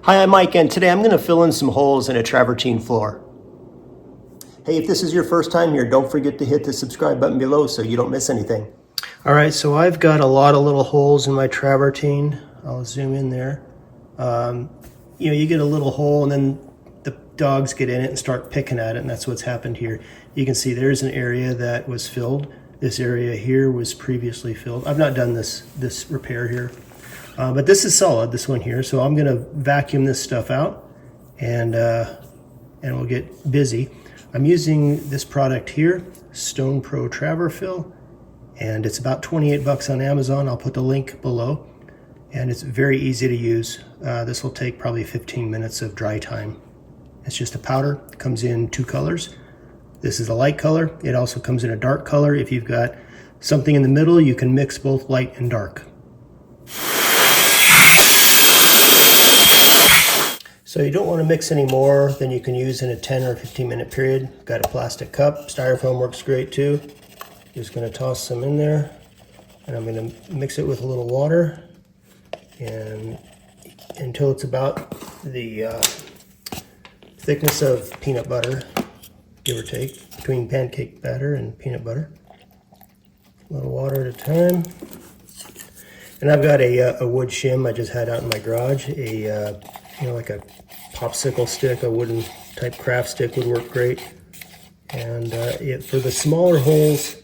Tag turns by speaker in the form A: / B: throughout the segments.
A: Hi, I'm Mike, and today I'm going to fill in some holes in a travertine floor. Hey, if this is your first time here, don't forget to hit the subscribe button below so you don't miss anything. All right, so I've got a lot of little holes in my travertine. I'll zoom in there. You get a little hole and then the dogs get in it and start picking at it, and that's what's happened here. You can see there's an area that was filled. This area here was previously filled. I've not done this repair here. But this is solid, this one here. So I'm gonna vacuum this stuff out and we'll get busy. I'm using this product here, Stone Pro Traver Fill, and it's about 28 bucks on Amazon. I'll put the link below, and it's very easy to use. This will take probably 15 minutes of dry time. It's just a powder, it comes in 2 colors. This is a light color. It also comes in a dark color. If you've got something in the middle, you can mix both light and dark. So you don't want to mix any more than you can use in a 10 or 15 minute period. Got a plastic cup, styrofoam works great too. Just going to toss some in there, and I'm going to mix it with a little water, and until it's about the thickness of peanut butter, give or take, between pancake batter and peanut butter. A little water at a time. And I've got a wood shim I just had out in my garage, like a popsicle stick, a wooden type craft stick would work great. And for the smaller holes,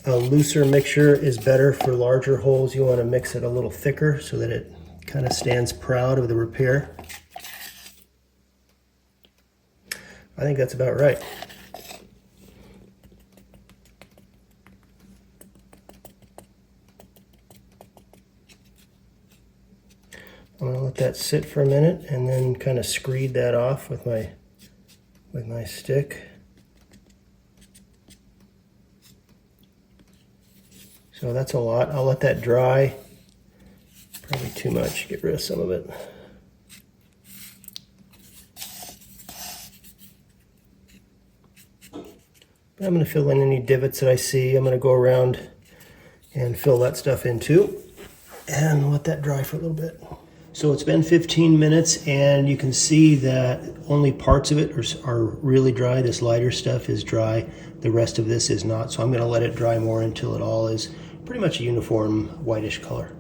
A: a looser mixture is better. For larger holes, you want to mix it a little thicker so that it kind of stands proud of the repair. I think that's about right. I'm going to let that sit for a minute and then kind of screed that off with my stick. So that's a lot. I'll let that dry. Probably too much. Get rid of some of it. But I'm going to fill in any divots that I see. I'm going to go around and fill that stuff in too, and let that dry for a little bit. So it's been 15 minutes, and you can see that only parts of it are really dry. This lighter stuff is dry. The rest of this is not. So I'm going to let it dry more until it all is pretty much a uniform whitish color.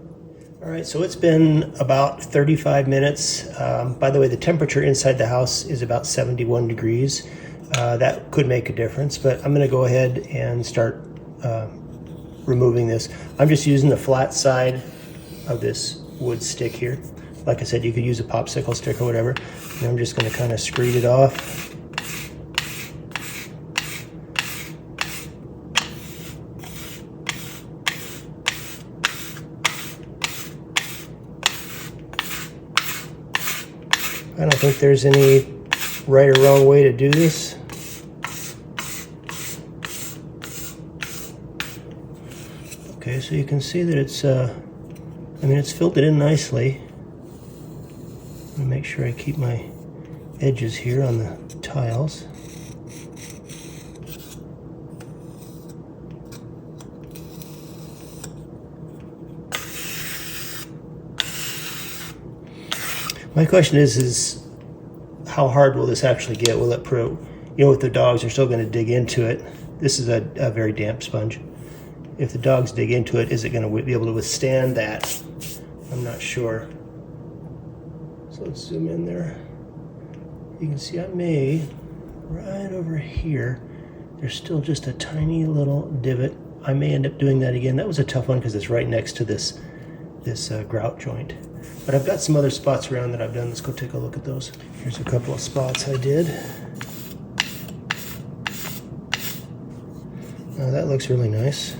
A: All right, so it's been about 35 minutes. By the way, the temperature inside the house is about 71 degrees. That could make a difference, but I'm going to go ahead and start removing this. I'm just using the flat side of this wood stick here. Like I said, you could use a popsicle stick or whatever. And I'm just going to kind of screed it off. I don't think there's any right or wrong way to do this. Okay, so you can see that it's it's filled it in nicely. I'm gonna make sure I keep my edges here on the tiles. My question is how hard will this actually get? Will it prove, if the dogs are still going to dig into it? This is a very damp sponge. If the dogs dig into it, is it going to be able to withstand that? I'm not sure. So let's zoom in there. You can see I may, right over here, there's still just a tiny little divot. I may end up doing that again. That was a tough one because it's right next to this grout joint. But I've got some other spots around that I've done. Let's go take a look at those. Here's a couple of spots I did. That looks really nice.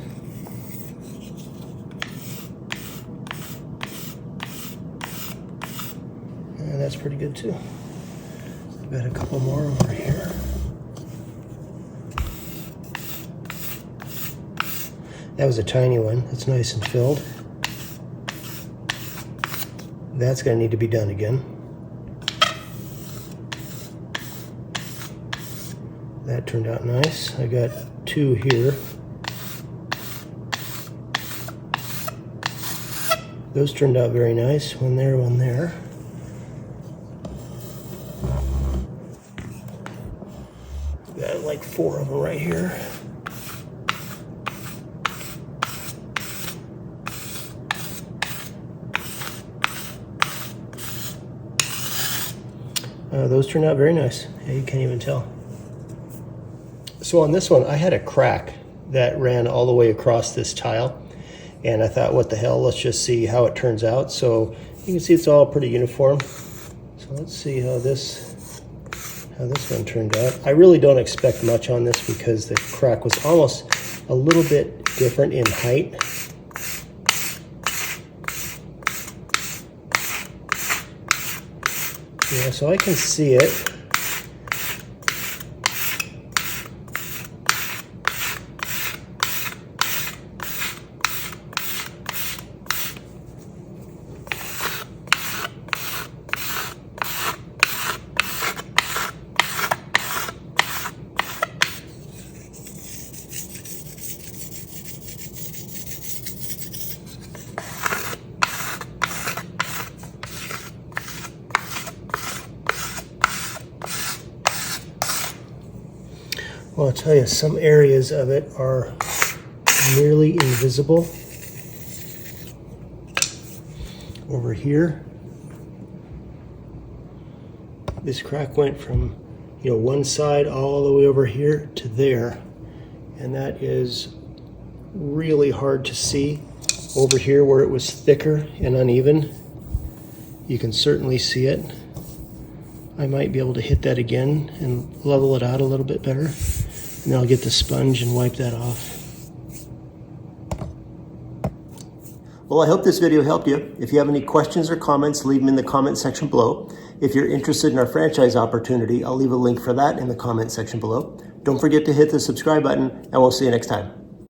A: And that's pretty good too. I've got a couple more over here. That was a tiny one. It's nice and filled. That's going to need to be done again. That turned out nice. I got 2 here. Those turned out very nice. One there, one there. like 4 of them right here. Those turned out very nice. Yeah, you can't even tell. So on this one, I had a crack that ran all the way across this tile, and I thought, what the hell, let's just see how it turns out. So you can see it's all pretty uniform. So let's see how this one turned out. I really don't expect much on this because the crack was almost a little bit different in height. Yeah, so I can see it. Well, I'll tell you, some areas of it are nearly invisible. Over here, this crack went from, one side all the way over here to there, and that is really hard to see. Over here where it was thicker and uneven, you can certainly see it. I might be able to hit that again and level it out a little bit better. And then I'll get the sponge and wipe that off. Well, I hope this video helped you. If you have any questions or comments, leave them in the comment section below. If you're interested in our franchise opportunity, I'll leave a link for that in the comment section below. Don't forget to hit the subscribe button, and we'll see you next time.